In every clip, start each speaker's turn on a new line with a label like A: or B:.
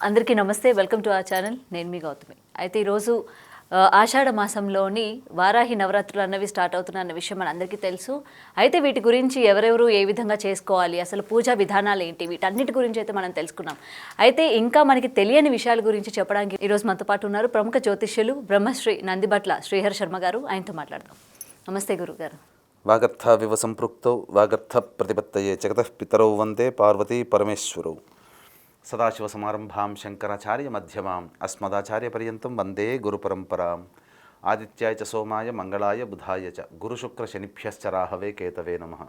A: అందరికీ నమస్తే, welcome to our channel. నేను మీ గౌతమి. అయితే ఈరోజు ఆషాఢ మాసంలోని వారాహి నవరాత్రులు అన్నవి స్టార్ట్ అవుతున్న అన్న విషయం మనందరికీ తెలుసు. అయితే వీటి గురించి ఎవరెవరు ఏ విధంగా చేసుకోవాలి, అసలు పూజా విధానాలు ఏంటి, వీటన్నిటి గురించి అయితే మనం తెలుసుకున్నాం. అయితే ఇంకా మనకి తెలియని విషయాల గురించి చెప్పడానికి ఈరోజు మనతో పాటు ఉన్నారు ప్రముఖ జ్యోతిష్యులు బ్రహ్మశ్రీ నందిబట్ల శ్రీహర్ శర్మ గారు. ఆయనతో మాట్లాడదాం. నమస్తే గురుగారు.
B: వాగర్థావివ సంపృక్తౌ వాగర్థ ప్రతిపత్తయే జగతః పితరౌ వందే పార్వతీ పరమేశ్వరౌ. సదాశివసమారంభాం శంకరాచార్య మధ్యమాం అస్మదాచార్య పర్యంతం వందే గురుపరంపరాం. ఆదిత్యాయ చ సోమాయ మంగళాయ బుధాయ చ గురుశుక్ర శనిభ్యశ్చ రాహవే కేతవే నమః.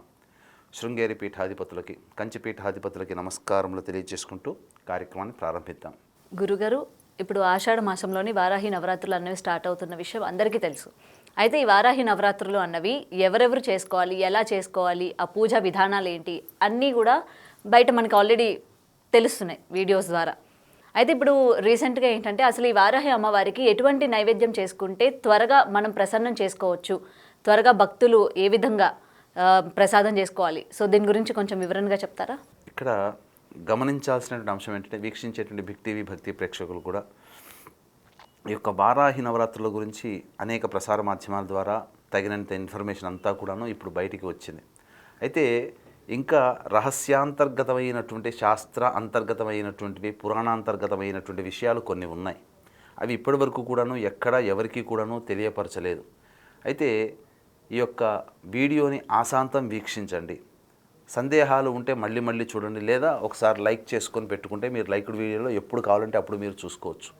B: శృంగేరి పీఠాధిపతులకి, కంచి పీఠాధిపతులకి నమస్కారములు తెలియజేసుకుంటూ కార్యక్రమాన్ని ప్రారంభిద్దాం.
A: గురుగారు, ఇప్పుడు ఆషాఢ మాసంలోని వారాహి నవరాత్రులు అన్నవి స్టార్ట్ అవుతున్న విషయం అందరికీ తెలుసు. అయితే ఈ వారాహి నవరాత్రులు అన్నవి ఎవరెవరు చేసుకోవాలి, ఎలా చేసుకోవాలి, ఆ పూజా విధానాలు ఏంటి అన్నీ కూడా బయట మనకు ఆల్రెడీ తెలుస్తున్నాయి వీడియోస్ ద్వారా. అయితే ఇప్పుడు రీసెంట్గా ఏంటంటే అసలు ఈ వారాహి అమ్మవారికి ఎటువంటి నైవేద్యం చేసుకుంటే త్వరగా మనం ప్రసన్నం చేసుకోవచ్చు, త్వరగా భక్తులు ఏ విధంగా ప్రసాదం చేసుకోవాలి, సో దీని గురించి కొంచెం వివరంగా చెప్తారా?
B: ఇక్కడ గమనించాల్సినటువంటి అంశం ఏంటంటే, వీక్షించేటువంటి బిగ్ టీవీ భక్తి ప్రేక్షకులు కూడా ఈ యొక్క వారాహి నవరాత్రుల గురించి అనేక ప్రసార మాధ్యమాల ద్వారా తగినంత ఇన్ఫర్మేషన్ అంతా కూడాను ఇప్పుడు బయటికి వచ్చింది. అయితే ఇంకా రహస్యాంతర్గతమైనటువంటి శాస్త్ర అంతర్గతమైనటువంటివి, పురాణాంతర్గతమైనటువంటి విషయాలు కొన్ని ఉన్నాయి. అవి ఇప్పటి వరకు కూడాను ఎక్కడ ఎవరికి కూడాను తెలియపరచలేదు. అయితే ఈ యొక్క వీడియోని ఆశాంతం వీక్షించండి. సందేహాలు ఉంటే మళ్ళీ మళ్ళీ చూడండి, లేదా ఒకసారి లైక్ చేసుకొని పెట్టుకుంటే మీరు లైక్డ్ వీడియోలో ఎప్పుడు కావాలంటే అప్పుడు మీరు చూసుకోవచ్చు.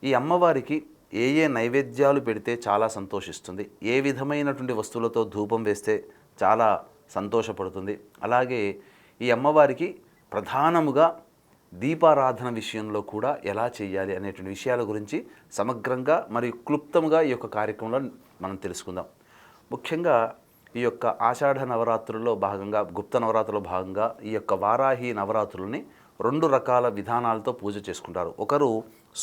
B: ఈ అమ్మవారికి ఏ ఏ నైవేద్యాలు పెడితే చాలా సంతోషిస్తుంది, ఏ విధమైనటువంటి వస్తువులతో ధూపం వేస్తే చాలా సంతోషపడుతుంది, అలాగే ఈ అమ్మవారికి ప్రధానముగా దీపారాధన విషయంలో కూడా ఎలా చేయాలి అనేటువంటి విషయాల గురించి సమగ్రంగా మరియు క్లుప్తంగా ఈ యొక్క కార్యక్రమంలో మనం తెలుసుకుందాం. ముఖ్యంగా ఈ యొక్క ఆషాఢ నవరాత్రుల్లో భాగంగా, గుప్త నవరాత్రుల్లో భాగంగా ఈ యొక్క వారాహి నవరాత్రులని 2 రకాల విధానాలతో పూజ చేసుకుంటారు. ఒకరు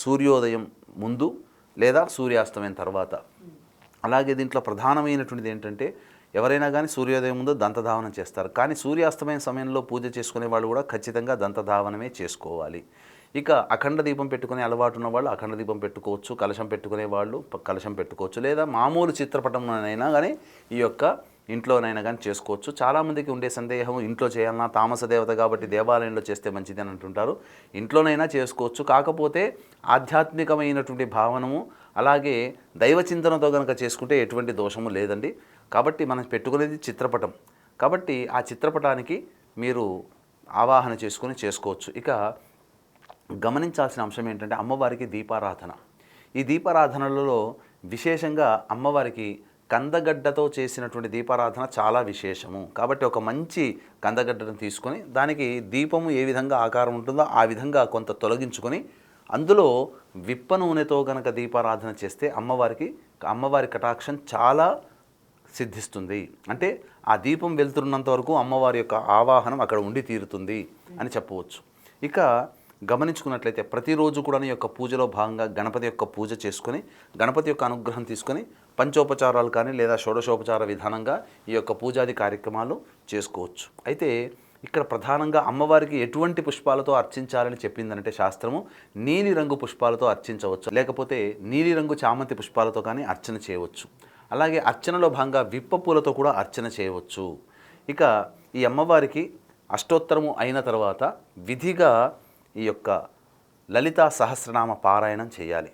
B: సూర్యోదయం ముందు లేదా సూర్యాస్తమయం తర్వాత. అలాగే దీంట్లో ప్రధానమైనటువంటిది ఏంటంటే, ఎవరైనా కానీ సూర్యోదయం ముందు దంతధావనం చేస్తారు, కానీ సూర్యాస్తమయం సమయంలో పూజ చేసుకునే వాళ్ళు కూడా ఖచ్చితంగా దంతధావనమే చేసుకోవాలి. ఇక అఖండ దీపం పెట్టుకునే అలవాటు ఉన్న వాళ్ళు అఖండ దీపం పెట్టుకోవచ్చు, కలశం పెట్టుకునే వాళ్ళు కలశం పెట్టుకోవచ్చు, లేదా మామూలు చిత్రపటంలోనైనా కానీ ఈ యొక్క ఇంట్లోనైనా కానీ చేసుకోవచ్చు. చాలామందికి ఉండే సందేహం, ఇంట్లో చేయాలన్నా, తామస దేవత కాబట్టి దేవాలయంలో చేస్తే మంచిది అని అంటుంటారు. ఇంట్లోనైనా చేసుకోవచ్చు, కాకపోతే ఆధ్యాత్మికమైనటువంటి భావనము అలాగే దైవచింతనతో కనుక చేసుకుంటే ఎటువంటి దోషము లేదండి. కాబట్టి మనం పెట్టుకునేది చిత్రపటం, కాబట్టి ఆ చిత్రపటానికి మీరు ఆవాహన చేసుకొని చేసుకోవచ్చు. ఇక గమనించాల్సిన అంశం ఏంటంటే, అమ్మవారికి దీపారాధన. ఈ దీపారాధనలలో విశేషంగా అమ్మవారికి కందగడ్డతో చేసినటువంటి దీపారాధన చాలా విశేషము. కాబట్టి ఒక మంచి కందగడ్డను తీసుకొని దానికి దీపము ఏ విధంగా ఆకారం ఉంటుందో ఆ విధంగా కొంత తొలగించుకొని అందులో విప్ప నూనెతో కనుక దీపారాధన చేస్తే అమ్మవారి కటాక్షం చాలా సిద్ధిస్తుంది. అంటే ఆ దీపం వెళ్తున్నంత వరకు అమ్మవారి యొక్క ఆవాహనం అక్కడ ఉండి తీరుతుంది అని చెప్పవచ్చు. ఇక గమనించుకున్నట్లయితే ప్రతిరోజు కూడా ఈ యొక్క పూజలో భాగంగా గణపతి యొక్క పూజ చేసుకొని, గణపతి యొక్క అనుగ్రహం తీసుకొని పంచోపచారాలు కానీ లేదా షోడశోపచార విధానంగా ఈ యొక్క పూజాది కార్యక్రమాలు చేసుకోవచ్చు. అయితే ఇక్కడ ప్రధానంగా అమ్మవారికి ఎటువంటి పుష్పాలతో అర్చించాలని చెప్పిందంటే శాస్త్రము, నీలిరంగు పుష్పాలతో అర్చించవచ్చు, లేకపోతే నీలిరంగు చామంతి పుష్పాలతో కానీ అర్చన చేయవచ్చు. అలాగే అర్చనలో భాగంగా విప్ప పూలతో కూడా అర్చన చేయవచ్చు. ఇక ఈ అమ్మవారికి అష్టోత్తరము అయిన తర్వాత విధిగా ఈ యొక్క లలితా సహస్రనామ పారాయణం చేయాలి.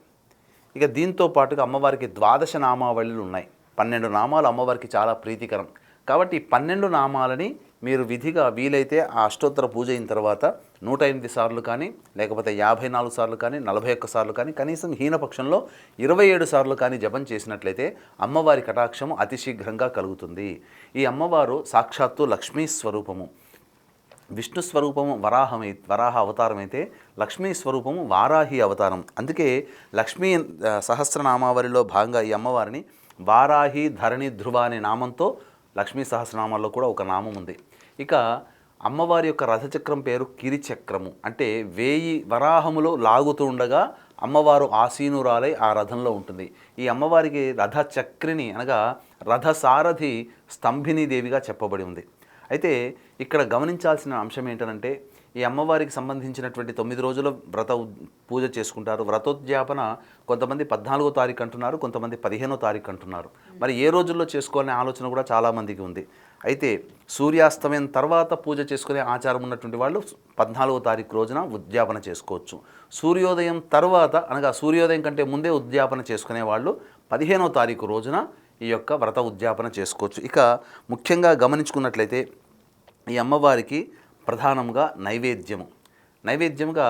B: ఇక దీంతో పాటుగా అమ్మవారికి 12 నామావళులు ఉన్నాయి. 12 నామాలు అమ్మవారికి చాలా ప్రీతికరం. కాబట్టి 12 నామాలని మీరు విధిగా వీలైతే ఆ అష్టోత్తర పూజ అయిన తర్వాత 108 సార్లు కానీ, లేకపోతే 54 సార్లు కానీ, 41 సార్లు కానీ, కనీసం హీనపక్షంలో 27 సార్లు కానీ జపం చేసినట్లయితే అమ్మవారి కటాక్షము అతి శీఘ్రంగా కలుగుతుంది. ఈ అమ్మవారు సాక్షాత్తు లక్ష్మీ స్వరూపము. విష్ణు స్వరూపము వరాహ అవతారం అయితే, లక్ష్మీ స్వరూపము వారాహి అవతారం. అందుకే లక్ష్మీ సహస్రనామావళిలో భాగంగా ఈ అమ్మవారిని వారాహి ధరణి ధ్రువ అనే నామంతో లక్ష్మీ సహస్రనామాల్లో కూడా ఒక నామం ఉంది. ఇక అమ్మవారి యొక్క రథచక్రం పేరు కిరిచక్రము. అంటే 1000 వరాహములు లాగుతూ ఉండగా అమ్మవారు ఆసీనురాలై ఆ రథంలో ఉంటుంది. ఈ అమ్మవారికి రథచక్రిని అనగా రథసారథి స్తంభిని దేవిగా చెప్పబడి ఉంది. అయితే ఇక్కడ గమనించాల్సిన అంశం ఏంటంటే, ఈ అమ్మవారికి సంబంధించినటువంటి 9 రోజుల పూజ చేసుకుంటారు. వ్రతోద్యాపన కొంతమంది 14వ తారీఖు అంటున్నారు, కొంతమంది 15వ తారీఖు అంటున్నారు. మరి ఏ రోజుల్లో చేసుకోవాలనే ఆలోచన కూడా చాలామందికి ఉంది. అయితే సూర్యాస్తమయం తర్వాత పూజ చేసుకునే ఆచారం ఉన్నటువంటి వాళ్ళు 14వ తారీఖు రోజున ఉద్యాపన చేసుకోవచ్చు. సూర్యోదయం తర్వాత అనగా సూర్యోదయం కంటే ముందే ఉద్యాపన చేసుకునే వాళ్ళు 15వ తారీఖు రోజున ఈ యొక్క వ్రత ఉద్యాపన చేసుకోవచ్చు. ఇక ముఖ్యంగా గమనించుకున్నట్లయితే ఈ అమ్మవారికి ప్రధానంగా నైవేద్యముగా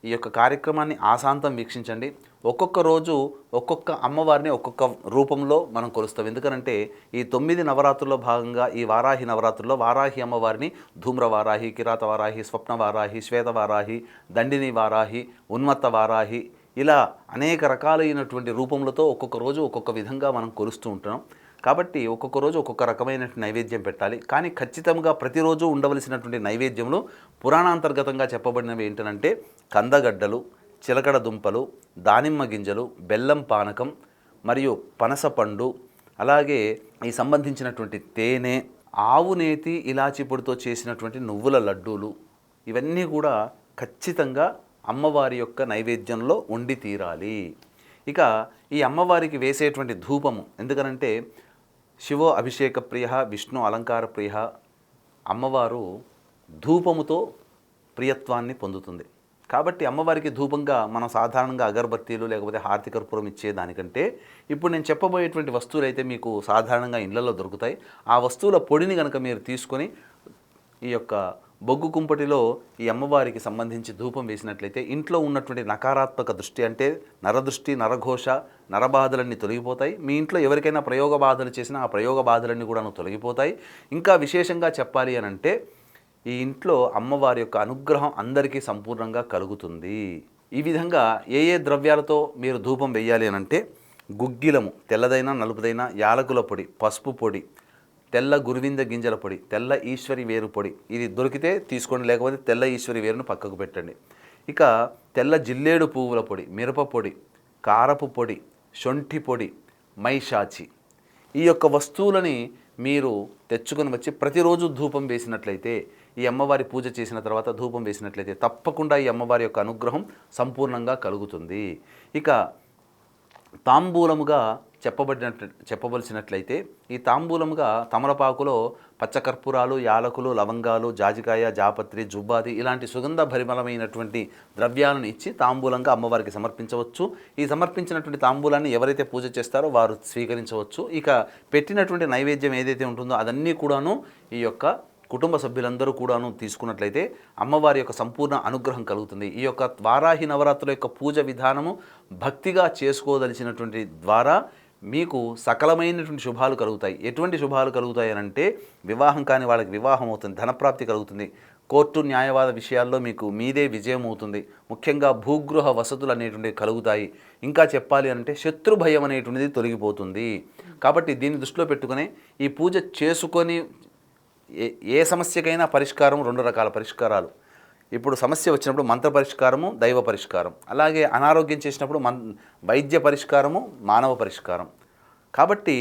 B: ఈ యొక్క కార్యక్రమాన్ని ఆశాంతం వీక్షించండి. ఒక్కొక్క రోజు ఒక్కొక్క అమ్మవారిని ఒక్కొక్క రూపంలో మనం కొలుస్తాం. ఎందుకనంటే ఈ 9 నవరాత్రుల్లో భాగంగా ఈ వారాహి నవరాత్రుల్లో వారాహి అమ్మవారిని ధూమ్ర వారాహి, కిరాత వారాహి, స్వప్న వారాహి, శ్వేత వారాహి, దండిని వారాహి, ఉన్మత్త వారాహి, ఇలా అనేక రకాలైనటువంటి రూపములతో ఒక్కొక్క రోజు ఒక్కొక్క విధంగా మనం కొలుస్తూ ఉంటున్నాం. కాబట్టి ఒక్కొక్క రోజు ఒక్కొక్క రకమైన నైవేద్యం పెట్టాలి. కానీ ఖచ్చితంగా ప్రతిరోజు ఉండవలసినటువంటి నైవేద్యంలో పురాణాంతర్గతంగా చెప్పబడినవి ఏంటంటే కందగడ్డలు, చిలకడ దుంపలు, దానిమ్మ గింజలు, బెల్లం పానకం మరియు పనసపండు, అలాగే ఈ సంబంధించినటువంటి తేనె, ఆవు నేతి, ఇలాచి పొడితో చేసినటువంటి నువ్వుల లడ్డూలు, ఇవన్నీ కూడా ఖచ్చితంగా అమ్మవారి యొక్క నైవేద్యంలో ఉండి తీరాలి. ఇక ఈ అమ్మవారికి వేసేటువంటి ధూపము, ఎందుకనంటే శివో అభిషేక ప్రియ, విష్ణు అలంకార ప్రియ, అమ్మవారు ధూపముతో ప్రియత్వాన్ని పొందుతుంది. కాబట్టి అమ్మవారికి ధూపంగా మనం సాధారణంగా అగరబత్తీలు లేకపోతే హారతి కర్పూరం ఇచ్చేదానికంటే ఇప్పుడు నేను చెప్పబోయేటువంటి వస్తువులు అయితే మీకు సాధారణంగా ఇళ్లలో దొరుకుతాయి. ఆ వస్తువుల పొడిని కనుక మీరు తీసుకొని ఈ యొక్క బొగ్గు కుంపటిలో ఈ అమ్మవారికి సంబంధించి ధూపం వేసినట్లయితే ఇంట్లో ఉన్నటువంటి నకారాత్మక దృష్టి, అంటే నరదృష్టి, నరఘోష, నరబాధలన్నీ తొలగిపోతాయి. మీ ఇంట్లో ఎవరికైనా ప్రయోగ బాధలు చేసినా ఆ ప్రయోగ బాధలన్నీ కూడా తొలగిపోతాయి. ఇంకా విశేషంగా చెప్పాలి అని అంటే ఈ ఇంట్లో అమ్మవారి యొక్క అనుగ్రహం అందరికీ సంపూర్ణంగా కలుగుతుంది. ఈ విధంగా ఏ ద్రవ్యాలతో మీరు ధూపం వేయాలి అని అంటే గుగ్గిలము, తెల్లదైనా నలుపుదైనా, యాలకుల పొడి, పసుపు పొడి, తెల్ల గురువింద గింజల పొడి, తెల్ల ఈశ్వరి వేరు పొడి, ఇది దొరికితే తీసుకోండి, లేకపోతే తెల్ల ఈశ్వరి వేరును పక్కకు పెట్టండి. ఇక తెల్ల జిల్లేడు పువ్వుల పొడి, మిరప పొడి, కారపు పొడి, శొంఠి పొడి, మైషాచి, ఈ యొక్క వస్తువులని మీరు తెచ్చుకొని వచ్చి ప్రతిరోజు ధూపం వేసినట్లయితే, ఈ అమ్మవారి పూజ చేసిన తర్వాత ధూపం వేసినట్లయితే తప్పకుండా ఈ అమ్మవారి యొక్క అనుగ్రహం సంపూర్ణంగా కలుగుతుంది. ఇక తాంబూలముగా చెప్పవలసినట్లయితే ఈ తాంబూలముగా తమలపాకులో పచ్చకర్పూరాలు, యాలకులు, లవంగాలు, జాజికాయ, జాపత్రి, జుబ్బాది ఇలాంటి సుగంధ భరిమలమైనటువంటి ద్రవ్యాలను ఇచ్చి తాంబూలంగా అమ్మవారికి సమర్పించవచ్చు. ఈ సమర్పించినటువంటి తాంబూలాన్ని ఎవరైతే పూజ చేస్తారో వారు స్వీకరించవచ్చు. ఇక పెట్టినటువంటి నైవేద్యం ఏదైతే ఉంటుందో అదన్నీ కూడాను ఈ యొక్క కుటుంబ సభ్యులందరూ కూడాను తీసుకున్నట్లయితే అమ్మవారి యొక్క సంపూర్ణ అనుగ్రహం కలుగుతుంది. ఈ యొక్క వారాహి నవరాత్రుల యొక్క పూజ విధానము భక్తిగా చేసుకోదలిచినటువంటి ద్వారా మీకు సకలమైనటువంటి శుభాలు కలుగుతాయి. ఎటువంటి శుభాలు కలుగుతాయి అని అంటే వివాహం కాని వాళ్ళకి వివాహం అవుతుంది, ధనప్రాప్తి కలుగుతుంది, కోర్టు న్యాయవాద విషయాల్లో మీకు మీదే విజయం అవుతుంది, ముఖ్యంగా భూగృహ వసతులు అనేటువంటివి కలుగుతాయి. ఇంకా చెప్పాలి అంటే శత్రు భయం అనేటువంటిది తొలగిపోతుంది. కాబట్టి దీన్ని దృష్టిలో పెట్టుకుని ఈ పూజ చేసుకొని ఏ సమస్యకైనా పరిష్కారం 2 రకాల పరిష్కారాలు. ఇప్పుడు సమస్య వచ్చినప్పుడు మంత్ర పరిష్కారము, దైవ పరిష్కారం, అలాగే అనారోగ్యం చేసినప్పుడు వైద్య పరిష్కారము, మానవ పరిష్కారం. కాబట్టి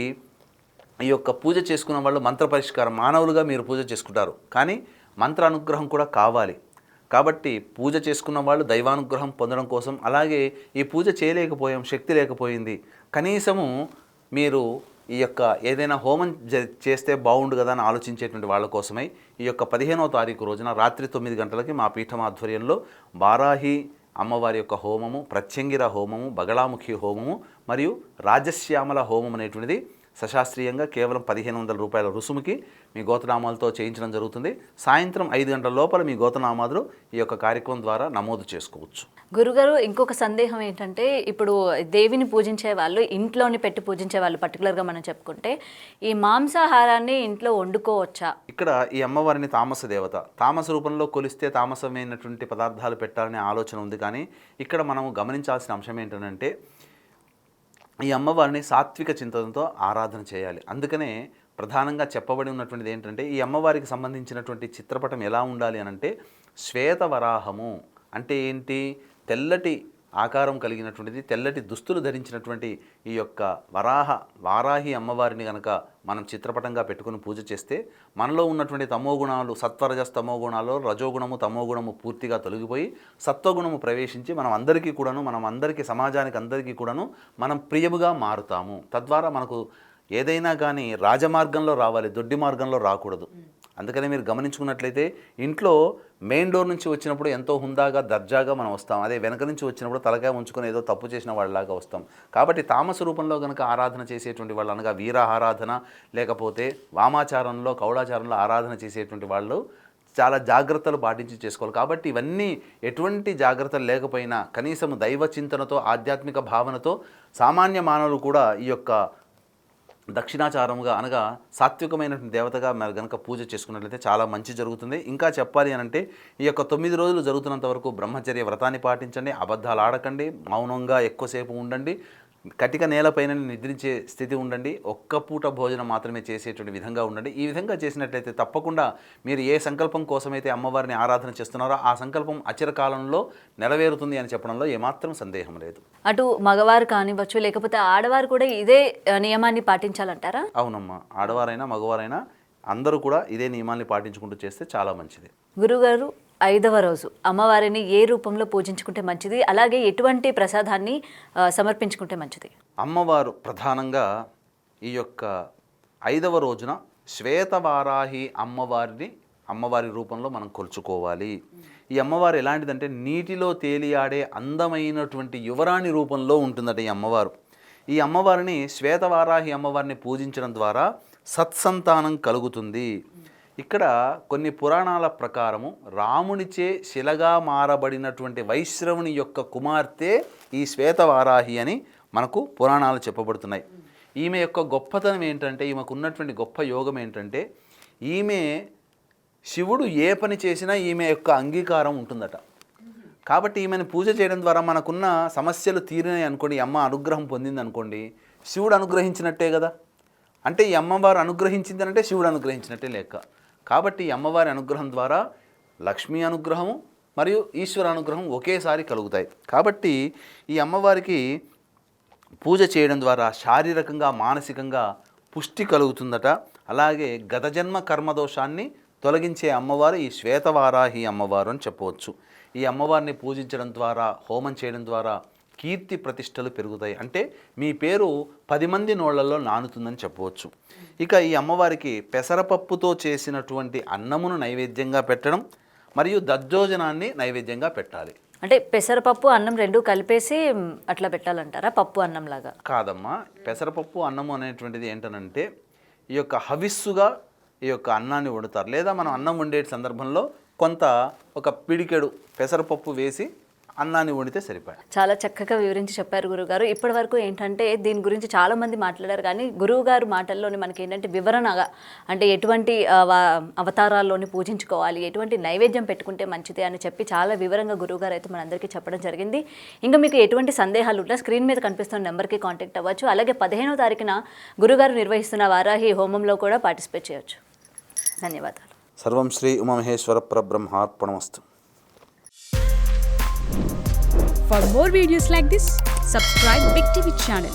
B: ఈ యొక్క పూజ చేసుకున్న వాళ్ళు మంత్ర పరిష్కారం, మానవులుగా మీరు పూజ చేసుకుంటారు, కానీ మంత్ర అనుగ్రహం కూడా కావాలి. కాబట్టి పూజ చేసుకున్న వాళ్ళు దైవానుగ్రహం పొందడం కోసం, అలాగే ఈ పూజ చేయలేకపోయాం, శక్తి లేకపోయింది, కనీసము మీరు ఈ యొక్క ఏదైనా హోమం చేస్తే బాగుండు కదా అని ఆలోచించేటువంటి వాళ్ళ కోసమై ఈ యొక్క 15వ తారీఖు రోజున రాత్రి 9 గంటలకి మా పీఠం ఆధ్వర్యంలో వారాహి అమ్మవారి యొక్క హోమము, ప్రత్యంగిర హోమము, బగళాముఖి హోమము మరియు రాజశ్యామల హోమం అనేటువంటిది సశాస్త్రీయంగా కేవలం 1500 రూపాయల రుసుముకి మీ గోత్రనామాలతో చేయించడం జరుగుతుంది. సాయంత్రం 5 గంటల లోపల మీ గోత్రనామాలు ఈ యొక్క కార్యక్రమం ద్వారా నమోదు చేసుకోవచ్చు.
A: గురుగారు, ఇంకొక సందేహం ఏంటంటే ఇప్పుడు దేవిని పూజించే వాళ్ళు, ఇంట్లోని పెట్టి పూజించే వాళ్ళు పర్టికులర్గా మనం చెప్పుకుంటే ఈ మాంసాహారాన్ని ఇంట్లో వండుకోవచ్చా?
B: ఇక్కడ ఈ అమ్మవారిని తామస దేవత, తామస రూపంలో కొలిస్తే తామసమైనటువంటి పదార్థాలు పెట్టాలనే ఆలోచన ఉంది. కానీ ఇక్కడ మనము గమనించాల్సిన అంశం ఏంటంటే ఈ అమ్మవారిని సాత్విక చింతనతో ఆరాధన చేయాలి. అందుకనే ప్రధానంగా చెప్పబడి ఉన్నటువంటిది ఏంటంటే ఈ అమ్మవారికి సంబంధించినటువంటి చిత్రపటం ఎలా ఉండాలి అని అంటే శ్వేతవరాహము అంటే ఏంటి, తెల్లటి ఆకారం కలిగినటువంటిది, తెల్లటి దుస్తులు ధరించినటువంటి ఈ యొక్క వారాహి అమ్మవారిని కనుక మనం చిత్రపటంగా పెట్టుకుని పూజ చేస్తే మనలో ఉన్నటువంటి తమోగుణాలు, సత్వరజస్ తమోగుణాలు, రజోగుణము తమోగుణము పూర్తిగా తొలగిపోయి సత్వగుణము ప్రవేశించి మనం అందరికీ సమాజానికి అందరికీ కూడాను మనం ప్రియముగా మారుతాము. తద్వారా మనకు ఏదైనా కానీ రాజమార్గంలో రావాలి, దొడ్డి మార్గంలో రాకూడదు. అందుకనే మీరు గమనించుకున్నట్లయితే ఇంట్లో మెయిన్ డోర్ నుంచి వచ్చినప్పుడు ఎంతో హుందాగా దర్జాగా మనం వస్తాం. అదే వెనక నుంచి వచ్చినప్పుడు తలకాయ ఉంచుకొని ఏదో తప్పు చేసిన వాళ్ళలాగా వస్తాం. కాబట్టి తామస రూపంలో కనుక ఆరాధన చేసేటువంటి వాళ్ళు, అనగా వీర ఆరాధన లేకపోతే వామాచారంలో కౌళాచారంలో ఆరాధన చేసేటువంటి వాళ్ళు చాలా జాగ్రత్తలు పాటించి చేసుకోవాలి. కాబట్టి ఇవన్నీ ఎటువంటి జాగ్రత్తలు లేకపోయినా కనీసం దైవ చింతనతో, ఆధ్యాత్మిక భావనతో సామాన్య మానవులు కూడా ఈ యొక్క దక్షిణాచారముగా అనగా సాత్వికమైనటువంటి దేవతగా మరి కనుక పూజ చేసుకున్నట్లయితే చాలా మంచి జరుగుతుంది. ఇంకా చెప్పాలి అనంటే ఈ యొక్క 9 రోజులు జరుగుతున్నంత వరకు బ్రహ్మచర్య వ్రతాన్ని పాటించండి, అబద్ధాలు ఆడకండి, మౌనంగా ఎక్కువసేపు ఉండండి, కటిక నేలపైన నిద్రించే స్థితి ఉండండి, ఒక్క పూట భోజనం మాత్రమే చేసేటువంటి విధంగా ఉండండి. ఈ విధంగా చేసినట్లయితే తప్పకుండా మీరు ఏ సంకల్పం కోసమైతే అమ్మవారిని ఆరాధన చేస్తున్నారో ఆ సంకల్పం అచిరకాలంలో నెరవేరుతుంది అని చెప్పడంలో ఏమాత్రం సందేహం లేదు.
A: అటు మగవారు కానివ్వచ్చు, లేకపోతే ఆడవారు కూడా ఇదే నియమాన్ని పాటించాలంటారా?
B: అవునమ్మా, ఆడవారైనా మగవారైనా అందరూ కూడా ఇదే నియమాన్ని పాటించుకుంటూ చేస్తే చాలా మంచిది.
A: గురుగారు, 5వ రోజు అమ్మవారిని ఏ రూపంలో పూజించుకుంటే మంచిది, అలాగే ఎటువంటి ప్రసాదాన్ని సమర్పించుకుంటే మంచిది?
B: అమ్మవారు ప్రధానంగా ఈ యొక్క 5వ రోజున శ్వేతవారాహి అమ్మవారి రూపంలో మనం కొలుచుకోవాలి. ఈ అమ్మవారు ఎలాంటిదంటే నీటిలో తేలియాడే అందమైనటువంటి యువరాణి రూపంలో ఉంటుందట ఈ అమ్మవారు. ఈ అమ్మవారిని శ్వేతవారాహి అమ్మవారిని పూజించడం ద్వారా సత్సంతానం కలుగుతుంది. ఇక్కడ కొన్ని పురాణాల ప్రకారము రామునిచే శిలగా మారబడినటువంటి వైశ్రవుని యొక్క కుమార్తె ఈ శ్వేతవారాహి అని మనకు పురాణాలు చెప్పబడుతున్నాయి. ఈమె యొక్క గొప్పతనం ఏంటంటే, ఈమెకు ఉన్నటువంటి గొప్ప యోగం ఏంటంటే, ఈమె శివుడు ఏ పని చేసినా ఈమె యొక్క అంగీకారం ఉంటుందట. కాబట్టి ఈమెను పూజ చేయడం ద్వారా మనకున్న సమస్యలు తీరినాయి అనుకోండి, ఈ అమ్మ అనుగ్రహం పొందింది అనుకోండి, శివుడు అనుగ్రహించినట్టే కదా. అంటే ఈ అమ్మవారు అనుగ్రహించిందనంటే శివుడు అనుగ్రహించినట్టే లెక్క. కాబట్టి ఈ అమ్మవారి అనుగ్రహం ద్వారా లక్ష్మీ అనుగ్రహము మరియు ఈశ్వర అనుగ్రహం ఒకేసారి కలుగుతాయి. కాబట్టి ఈ అమ్మవారికి పూజ చేయడం ద్వారా శారీరకంగా మానసికంగా పుష్టి కలుగుతుందట. అలాగే గత జన్మ కర్మదోషాన్ని తొలగించే అమ్మవారు ఈ శ్వేతవారాహి అమ్మవారు అని చెప్పవచ్చు. ఈ అమ్మవారిని పూజించడం ద్వారా, హోమం చేయడం ద్వారా కీర్తి ప్రతిష్టలు పెరుగుతాయి. అంటే మీ పేరు 10 మంది నోళ్లలో నానుతుందని చెప్పవచ్చు. ఇక ఈ అమ్మవారికి పెసరపప్పుతో చేసినటువంటి అన్నమును నైవేద్యంగా పెట్టడం మరియు దద్దోజనాన్ని నైవేద్యంగా పెట్టాలి.
A: అంటే పెసరపప్పు అన్నం రెండు కలిపేసి అట్లా పెట్టాలంటారా, పప్పు అన్నం లాగా?
B: కాదమ్మా, పెసరపప్పు అన్నము అనేటువంటిది ఏంటనంటే ఈ యొక్క హవిస్సుగా ఈ యొక్క అన్నాన్ని వండుతారు. లేదా మనం అన్నం వండే సందర్భంలో కొంత ఒక పిడికెడు పెసరపప్పు వేసి అన్నాన్ని వండితే సరిపోయి.
A: చాలా చక్కగా వివరించి చెప్పారు గురువుగారు. ఇప్పటి వరకు ఏంటంటే దీని గురించి చాలా మంది మాట్లాడారు, కానీ గురువుగారు మాటల్లోని మనకి ఏంటంటే వివరణగా, అంటే ఎటువంటి అవతారాల్లోని పూజించుకోవాలి, ఎటువంటి నైవేద్యం పెట్టుకుంటే మంచిది అని చెప్పి చాలా వివరంగా గురువుగారు అయితే మనందరికీ చెప్పడం జరిగింది. ఇంకా మీకు ఎటువంటి సందేహాలు ఉన్నా స్క్రీన్ మీద కనిపిస్తున్న నెంబర్కి కాంటాక్ట్ అవ్వచ్చు. అలాగే 15వ తారీఖున గురుగారు నిర్వహిస్తున్న వారాహి హోమంలో కూడా పార్టిసిపేట్ చేయొచ్చు. ధన్యవాదాలు.
B: సర్వం Shri Umamaheshwara పరబ్రహ్మార్పణమస్తు.
C: For more videos like this, subscribe Big TV channel.